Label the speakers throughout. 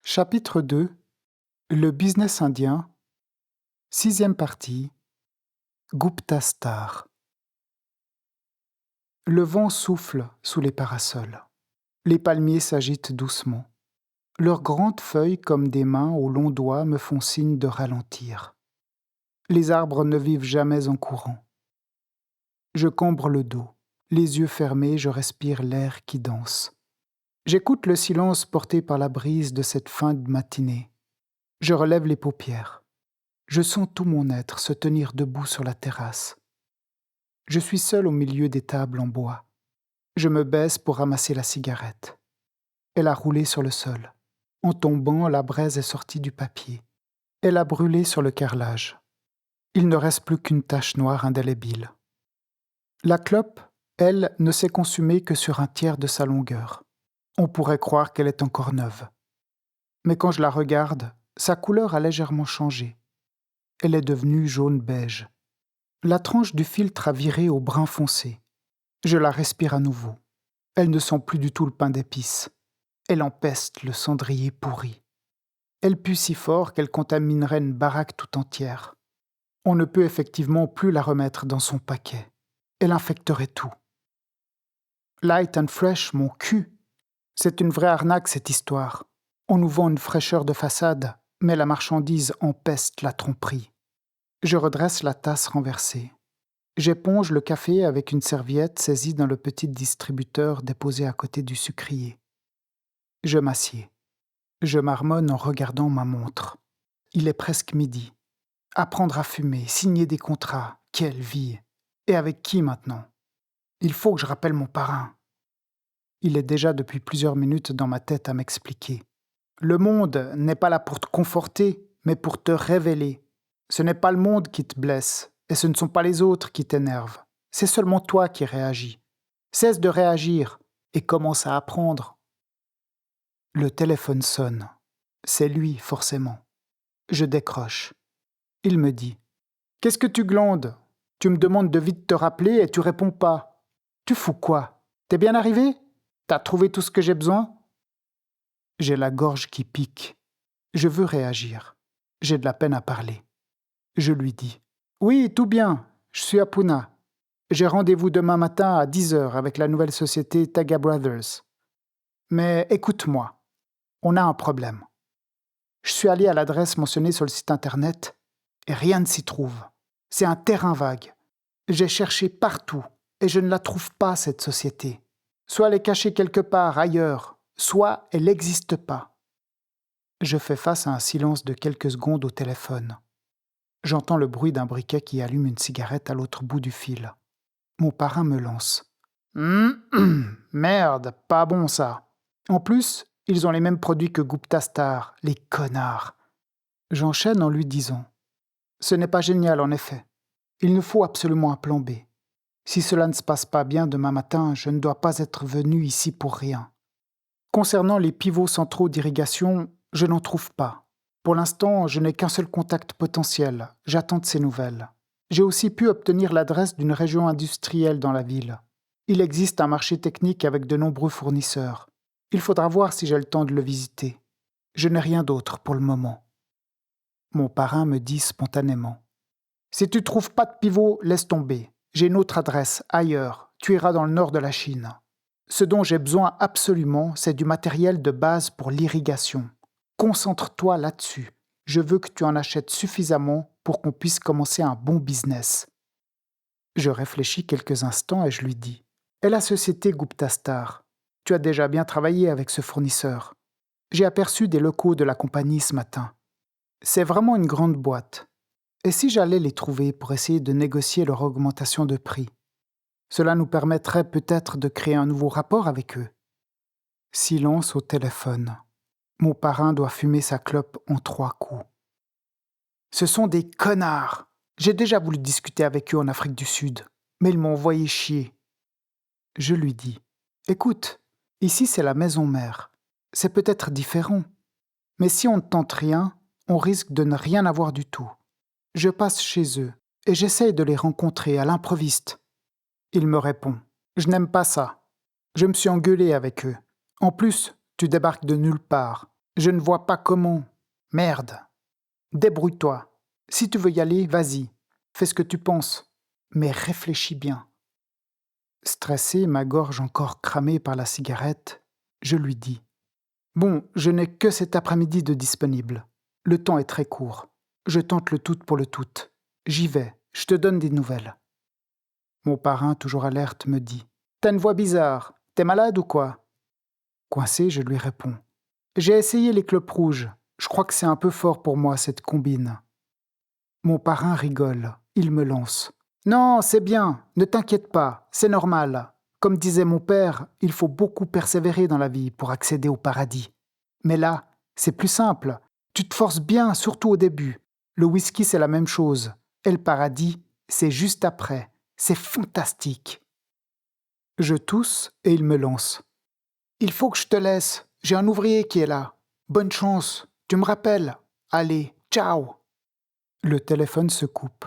Speaker 1: Chapitre 2. Le business indien. 6e partie. Gupta Star. Le vent souffle sous les parasols. Les palmiers s'agitent doucement. Leurs grandes feuilles comme des mains aux longs doigts me font signe de ralentir. Les arbres ne vivent jamais en courant. Je cambre le dos. Les yeux fermés, je respire l'air qui danse. J'écoute le silence porté par la brise de cette fin de matinée. Je relève les paupières. Je sens tout mon être se tenir debout sur la terrasse. Je suis seul au milieu des tables en bois. Je me baisse pour ramasser la cigarette. Elle a roulé sur le sol. En tombant, la braise est sortie du papier. Elle a brûlé sur le carrelage. Il ne reste plus qu'une tache noire indélébile. La clope, elle, ne s'est consumée que sur un tiers de sa longueur. On pourrait croire qu'elle est encore neuve. Mais quand je la regarde, sa couleur a légèrement changé. Elle est devenue jaune-beige. La tranche du filtre a viré au brun foncé. Je la respire à nouveau. Elle ne sent plus du tout le pain d'épices. Elle empeste le cendrier pourri. Elle pue si fort qu'elle contaminerait une baraque tout entière. On ne peut effectivement plus la remettre dans son paquet. Elle infecterait tout. Light and fresh, mon cul. C'est une vraie arnaque, cette histoire. On nous vend une fraîcheur de façade, mais la marchandise empeste la tromperie. Je redresse la tasse renversée. J'éponge le café avec une serviette saisie dans le petit distributeur déposé à côté du sucrier. Je m'assieds. Je marmonne en regardant ma montre. Il est presque midi. Apprendre à fumer, signer des contrats, quelle vie! Et avec qui maintenant? Il faut que je rappelle mon parrain. Il est déjà depuis plusieurs minutes dans ma tête à m'expliquer. Le monde n'est pas là pour te conforter, mais pour te révéler. Ce n'est pas le monde qui te blesse, et ce ne sont pas les autres qui t'énervent. C'est seulement toi qui réagis. Cesse de réagir et commence à apprendre. Le téléphone sonne. C'est lui, forcément. Je décroche. Il me dit « Qu'est-ce que tu glandes? Tu me demandes de vite te rappeler et tu réponds pas. Tu fous quoi? T'es bien arrivé? T'as trouvé tout ce que j'ai besoin ?» J'ai la gorge qui pique. Je veux réagir. J'ai de la peine à parler. Je lui dis « Oui, tout bien, je suis à Pune. J'ai rendez-vous demain matin à 10h avec la nouvelle société Tega Brothers. Mais écoute-moi, on a un problème. Je suis allé à l'adresse mentionnée sur le site internet et rien ne s'y trouve. C'est un terrain vague. J'ai cherché partout et je ne la trouve pas, cette société. Soit elle est cachée quelque part ailleurs, soit elle n'existe pas. » Je fais face à un silence de quelques secondes au téléphone. J'entends le bruit d'un briquet qui allume une cigarette à l'autre bout du fil. Mon parrain me lance. « Merde, pas bon ça. En plus, ils ont les mêmes produits que Gupta Star, les connards. » J'enchaîne en lui disant. « Ce n'est pas génial en effet. Il nous faut absolument un plan B. Si cela ne se passe pas bien demain matin, je ne dois pas être venu ici pour rien. Concernant les pivots centraux d'irrigation, je n'en trouve pas. Pour l'instant, je n'ai qu'un seul contact potentiel. J'attends de ses nouvelles. J'ai aussi pu obtenir l'adresse d'une région industrielle dans la ville. Il existe un marché technique avec de nombreux fournisseurs. Il faudra voir si j'ai le temps de le visiter. Je n'ai rien d'autre pour le moment. » Mon parrain me dit spontanément. « Si tu trouves pas de pivot, laisse tomber. J'ai une autre adresse, ailleurs. Tu iras dans le nord de la Chine. Ce dont j'ai besoin absolument, c'est du matériel de base pour l'irrigation. Concentre-toi là-dessus. Je veux que tu en achètes suffisamment pour qu'on puisse commencer un bon business. » Je réfléchis quelques instants et je lui dis « Et la société Gupta Star? Tu as déjà bien travaillé avec ce fournisseur. J'ai aperçu des locaux de la compagnie ce matin. C'est vraiment une grande boîte. Et si j'allais les trouver pour essayer de négocier leur augmentation de prix? Cela nous permettrait peut-être de créer un nouveau rapport avec eux. » Silence au téléphone. Mon parrain doit fumer sa clope en 3 coups. « Ce sont des connards! J'ai déjà voulu discuter avec eux en Afrique du Sud, mais ils m'ont envoyé chier. » Je lui dis « Écoute, ici c'est la maison mère. C'est peut-être différent. Mais si on ne tente rien, on risque de ne rien avoir du tout. Je passe chez eux et j'essaye de les rencontrer à l'improviste. » Il me répond « Je n'aime pas ça. Je me suis engueulé avec eux. En plus, tu débarques de nulle part. Je ne vois pas comment. Merde. Débrouille-toi. Si tu veux y aller, vas-y. Fais ce que tu penses. Mais réfléchis bien. Stressé, ma gorge encore cramée par la cigarette, je lui dis. Bon, je n'ai que cet après-midi de disponible. Le temps est très court. Je tente le tout pour le tout. J'y vais. Je te donne des nouvelles. Mon parrain, toujours alerte, me dit. T'as une voix bizarre. T'es malade ou quoi? Coincé, je lui réponds. J'ai essayé les clopes rouges. Je crois que c'est un peu fort pour moi, cette combine. Mon parrain rigole. Il me lance. Non, c'est bien. Ne t'inquiète pas. C'est normal. Comme disait mon père, il faut beaucoup persévérer dans la vie pour accéder au paradis. Mais là, c'est plus simple. Tu te forces bien, surtout au début. Le whisky, c'est la même chose. Et le paradis, c'est juste après. C'est fantastique. Je tousse et il me lance. Il faut que je te laisse. J'ai un ouvrier qui est là. Bonne chance. Tu me rappelles. Allez, ciao. Le téléphone se coupe.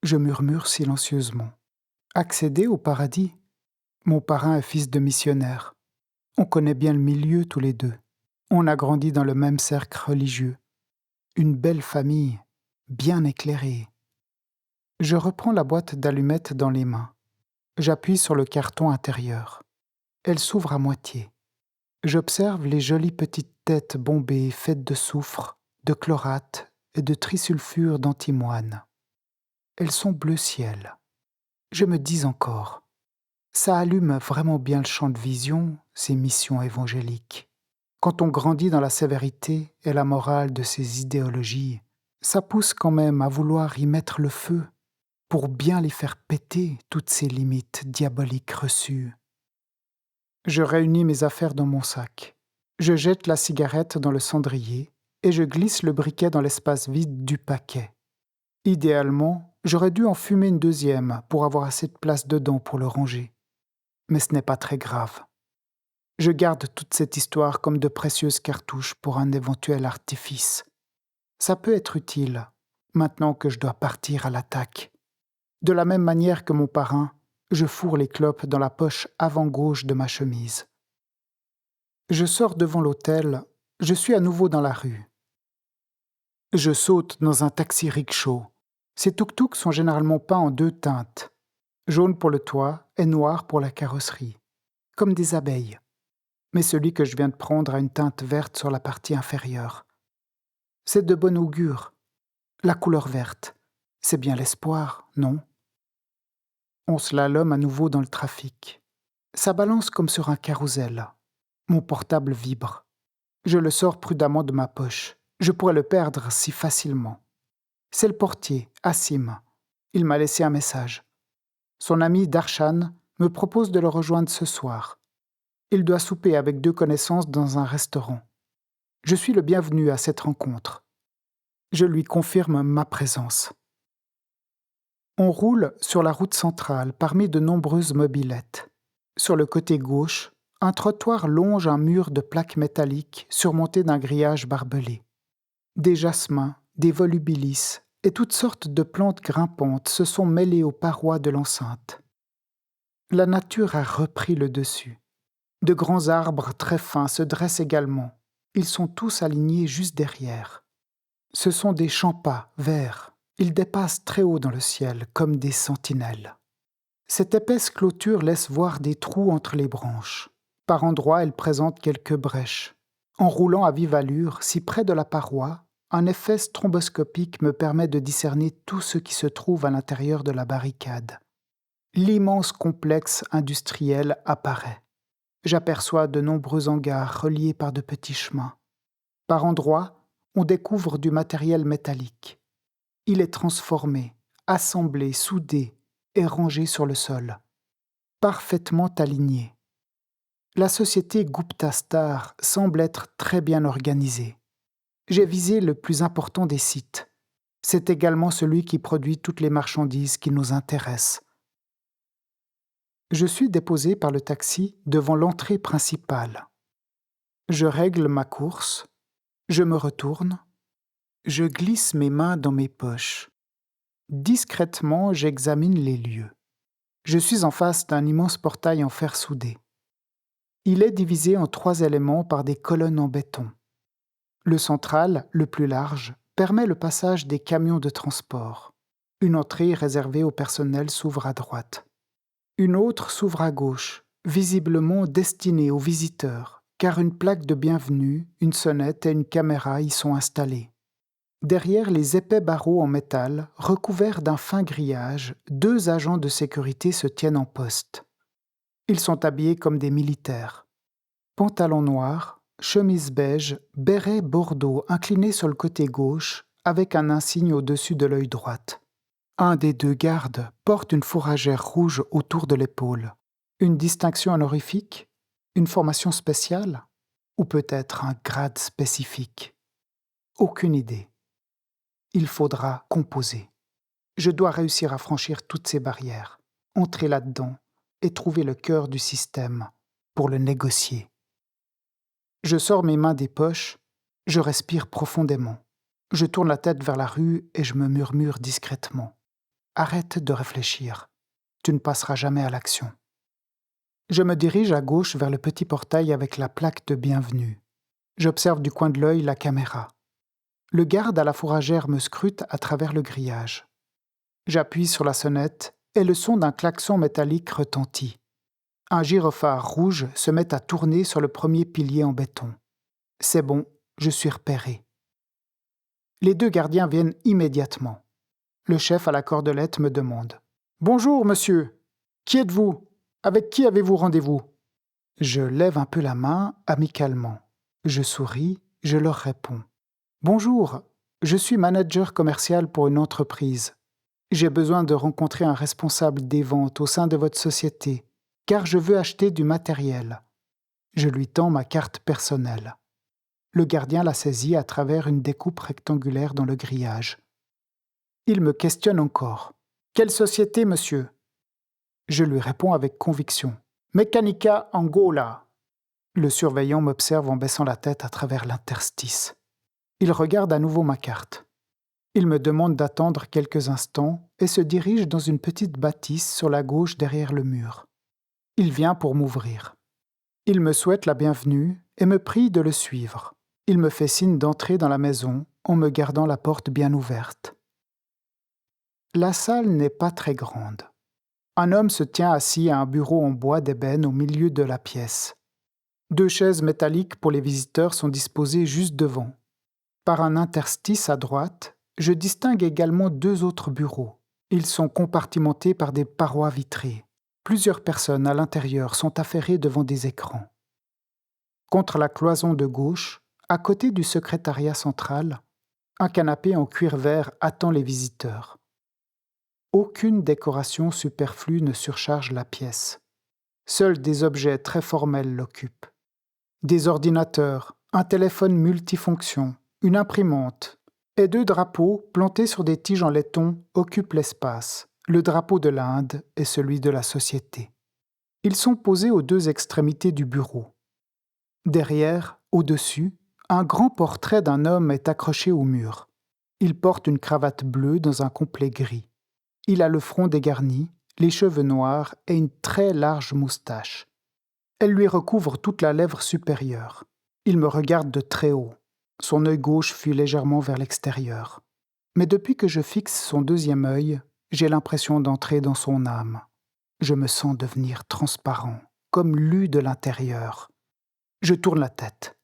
Speaker 1: Je murmure silencieusement. Accéder au paradis? Mon parrain est fils de missionnaire. On connaît bien le milieu tous les deux. On a grandi dans le même cercle religieux. Une belle famille, bien éclairée. Je reprends la boîte d'allumettes dans les mains. J'appuie sur le carton intérieur. Elle s'ouvre à moitié. J'observe les jolies petites têtes bombées faites de soufre, de chlorate et de trisulfure d'antimoine. Elles sont bleu ciel. Je me dis encore, ça allume vraiment bien le champ de vision, ces missions évangéliques. Quand on grandit dans la sévérité et la morale de ces idéologies, ça pousse quand même à vouloir y mettre le feu pour bien les faire péter, toutes ces limites diaboliques reçues. Je réunis mes affaires dans mon sac. Je jette la cigarette dans le cendrier et je glisse le briquet dans l'espace vide du paquet. Idéalement, j'aurais dû en fumer une deuxième pour avoir assez de place dedans pour le ranger. Mais ce n'est pas très grave. Je garde toute cette histoire comme de précieuses cartouches pour un éventuel artifice. Ça peut être utile, maintenant que je dois partir à l'attaque. De la même manière que mon parrain, je fourre les clopes dans la poche avant-gauche de ma chemise. Je sors devant l'hôtel, je suis à nouveau dans la rue. Je saute dans un taxi-rickshaw. Ces tuk-tuks sont généralement peints en deux teintes, jaune pour le toit et noir pour la carrosserie, comme des abeilles. Mais celui que je viens de prendre a une teinte verte sur la partie inférieure. C'est de bon augure. La couleur verte, c'est bien l'espoir, non? On slalome à nouveau dans le trafic. Ça balance comme sur un carrousel. Mon portable vibre. Je le sors prudemment de ma poche. Je pourrais le perdre si facilement. C'est le portier, Assim. Il m'a laissé un message. Son ami Darshan me propose de le rejoindre ce soir. Il doit souper avec 2 connaissances dans un restaurant. Je suis le bienvenu à cette rencontre. Je lui confirme ma présence. On roule sur la route centrale parmi de nombreuses mobylettes. Sur le côté gauche, un trottoir longe un mur de plaques métalliques surmonté d'un grillage barbelé. Des jasmins, des volubilis et toutes sortes de plantes grimpantes se sont mêlées aux parois de l'enceinte. La nature a repris le dessus. De grands arbres très fins se dressent également. Ils sont tous alignés juste derrière. Ce sont des champas verts. Ils dépassent très haut dans le ciel, comme des sentinelles. Cette épaisse clôture laisse voir des trous entre les branches. Par endroits, elle présente quelques brèches. En roulant à vive allure, si près de la paroi, un effet stromboscopique me permet de discerner tout ce qui se trouve à l'intérieur de la barricade. L'immense complexe industriel apparaît. J'aperçois de nombreux hangars reliés par de petits chemins. Par endroits, on découvre du matériel métallique. Il est transformé, assemblé, soudé et rangé sur le sol, parfaitement aligné. La société Gupta Star semble être très bien organisée. J'ai visé le plus important des sites. C'est également celui qui produit toutes les marchandises qui nous intéressent. Je suis déposé par le taxi devant l'entrée principale. Je règle ma course, je me retourne, je glisse mes mains dans mes poches. Discrètement, j'examine les lieux. Je suis en face d'un immense portail en fer soudé. Il est divisé en 3 éléments par des colonnes en béton. Le central, le plus large, permet le passage des camions de transport. Une entrée réservée au personnel s'ouvre à droite. Une autre s'ouvre à gauche, visiblement destinée aux visiteurs, car une plaque de bienvenue, une sonnette et une caméra y sont installées. Derrière les épais barreaux en métal, recouverts d'un fin grillage, 2 agents de sécurité se tiennent en poste. Ils sont habillés comme des militaires. Pantalon noir, chemise beige, béret bordeaux incliné sur le côté gauche, avec un insigne au-dessus de l'œil droit. Un des 2 gardes porte une fourragère rouge autour de l'épaule. Une distinction honorifique? Une formation spéciale? Ou peut-être un grade spécifique? Aucune idée. Il faudra composer. Je dois réussir à franchir toutes ces barrières, entrer là-dedans et trouver le cœur du système pour le négocier. Je sors mes mains des poches, je respire profondément. Je tourne la tête vers la rue et je me murmure discrètement. Arrête de réfléchir. Tu ne passeras jamais à l'action. Je me dirige à gauche vers le petit portail avec la plaque de bienvenue. J'observe du coin de l'œil la caméra. Le garde à la fourragère me scrute à travers le grillage. J'appuie sur la sonnette et le son d'un klaxon métallique retentit. Un gyrophare rouge se met à tourner sur le premier pilier en béton. C'est bon, je suis repéré. Les 2 gardiens viennent immédiatement. Le chef à la cordelette me demande « Bonjour, monsieur. Qui êtes-vous? Avec qui avez-vous rendez-vous » Je lève un peu la main, amicalement. Je souris, je leur réponds. « Bonjour, je suis manager commercial pour une entreprise. J'ai besoin de rencontrer un responsable des ventes au sein de votre société, car je veux acheter du matériel. » Je lui tends ma carte personnelle. Le gardien la saisit à travers une découpe rectangulaire dans le grillage. Il me questionne encore. « Quelle société, monsieur ?» Je lui réponds avec conviction. « Mechanica Angola. » Le surveillant m'observe en baissant la tête à travers l'interstice. Il regarde à nouveau ma carte. Il me demande d'attendre quelques instants et se dirige dans une petite bâtisse sur la gauche derrière le mur. Il vient pour m'ouvrir. Il me souhaite la bienvenue et me prie de le suivre. Il me fait signe d'entrer dans la maison en me gardant la porte bien ouverte. La salle n'est pas très grande. Un homme se tient assis à un bureau en bois d'ébène au milieu de la pièce. 2 chaises métalliques pour les visiteurs sont disposées juste devant. Par un interstice à droite, je distingue également 2 autres bureaux. Ils sont compartimentés par des parois vitrées. Plusieurs personnes à l'intérieur sont affairées devant des écrans. Contre la cloison de gauche, à côté du secrétariat central, un canapé en cuir vert attend les visiteurs. Aucune décoration superflue ne surcharge la pièce. Seuls des objets très formels l'occupent. Des ordinateurs, un téléphone multifonction, une imprimante et 2 drapeaux plantés sur des tiges en laiton occupent l'espace, le drapeau de l'Inde et celui de la société. Ils sont posés aux 2 extrémités du bureau. Derrière, au-dessus, un grand portrait d'un homme est accroché au mur. Il porte une cravate bleue dans un complet gris. Il a le front dégarni, les cheveux noirs et une très large moustache. Elle lui recouvre toute la lèvre supérieure. Il me regarde de très haut. Son œil gauche fuit légèrement vers l'extérieur. Mais depuis que je fixe son 2e œil, j'ai l'impression d'entrer dans son âme. Je me sens devenir transparent, comme lu de l'intérieur. Je tourne la tête.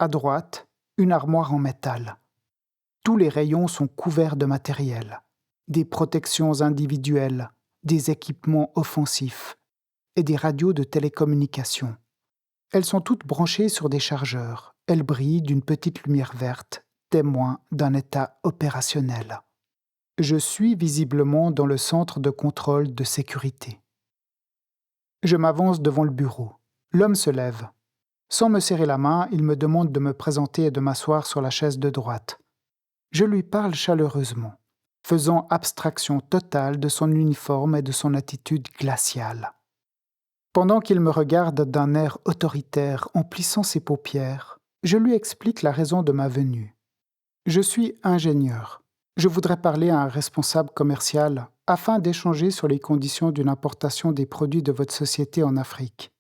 Speaker 1: À droite, une armoire en métal. Tous les rayons sont couverts de matériel. Des protections individuelles, des équipements offensifs et des radios de télécommunication. Elles sont toutes branchées sur des chargeurs. Elles brillent d'une petite lumière verte, témoin d'un état opérationnel. Je suis visiblement dans le centre de contrôle de sécurité. Je m'avance devant le bureau. L'homme se lève. Sans me serrer la main, il me demande de me présenter et de m'asseoir sur la chaise de droite. Je lui parle chaleureusement, faisant abstraction totale de son uniforme et de son attitude glaciale. Pendant qu'il me regarde d'un air autoritaire en plissant ses paupières, je lui explique la raison de ma venue. Je suis ingénieur. Je voudrais parler à un responsable commercial afin d'échanger sur les conditions d'une importation des produits de votre société en Afrique.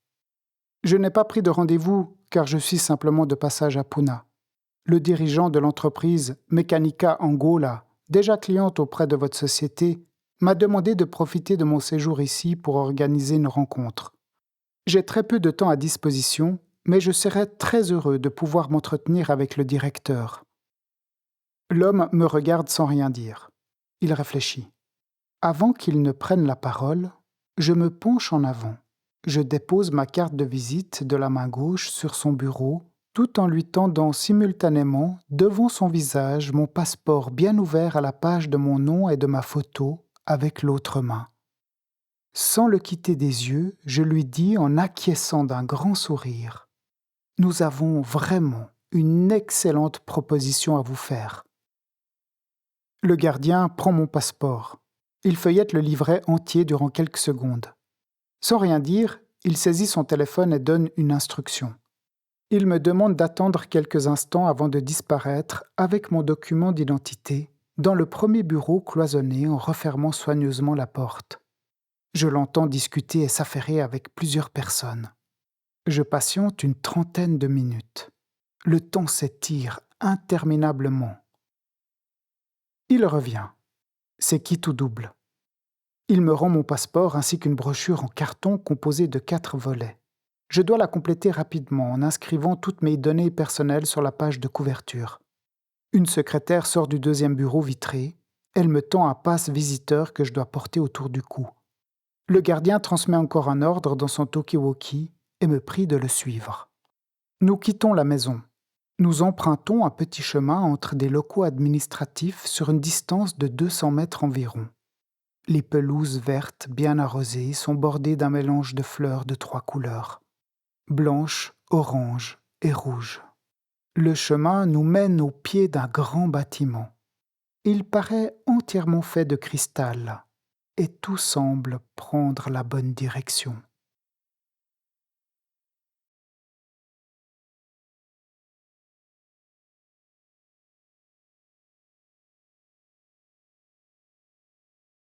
Speaker 1: Je n'ai pas pris de rendez-vous car je suis simplement de passage à Puna. Le dirigeant de l'entreprise Mechanica Angola, déjà cliente auprès de votre société, m'a demandé de profiter de mon séjour ici pour organiser une rencontre. J'ai très peu de temps à disposition, mais je serais très heureux de pouvoir m'entretenir avec le directeur. L'homme me regarde sans rien dire. Il réfléchit. Avant qu'il ne prenne la parole, je me penche en avant. Je dépose ma carte de visite de la main gauche sur son bureau, tout en lui tendant simultanément devant son visage mon passeport bien ouvert à la page de mon nom et de ma photo avec l'autre main. Sans le quitter des yeux, je lui dis en acquiesçant d'un grand sourire : « Nous avons vraiment une excellente proposition à vous faire. » Le gardien prend mon passeport. Il feuillette le livret entier durant quelques secondes. Sans rien dire, il saisit son téléphone et donne une instruction. Il me demande d'attendre quelques instants avant de disparaître avec mon document d'identité dans le premier bureau cloisonné en refermant soigneusement la porte. Je l'entends discuter et s'affairer avec plusieurs personnes. Je patiente une trentaine de minutes. Le temps s'étire interminablement. Il revient. C'est qui tout double. Il me rend mon passeport ainsi qu'une brochure en carton composée de 4 volets. Je dois la compléter rapidement en inscrivant toutes mes données personnelles sur la page de couverture. Une secrétaire sort du deuxième bureau vitré. Elle me tend un passe visiteur que je dois porter autour du cou. Le gardien transmet encore un ordre dans son talkie-walkie et me prie de le suivre. Nous quittons la maison. Nous empruntons un petit chemin entre des locaux administratifs sur une distance de 200 mètres environ. Les pelouses vertes bien arrosées sont bordées d'un mélange de fleurs de 3 couleurs, blanche, orange et rouge. Le chemin nous mène au pied d'un grand bâtiment. Il paraît entièrement fait de cristal et tout semble prendre la bonne direction.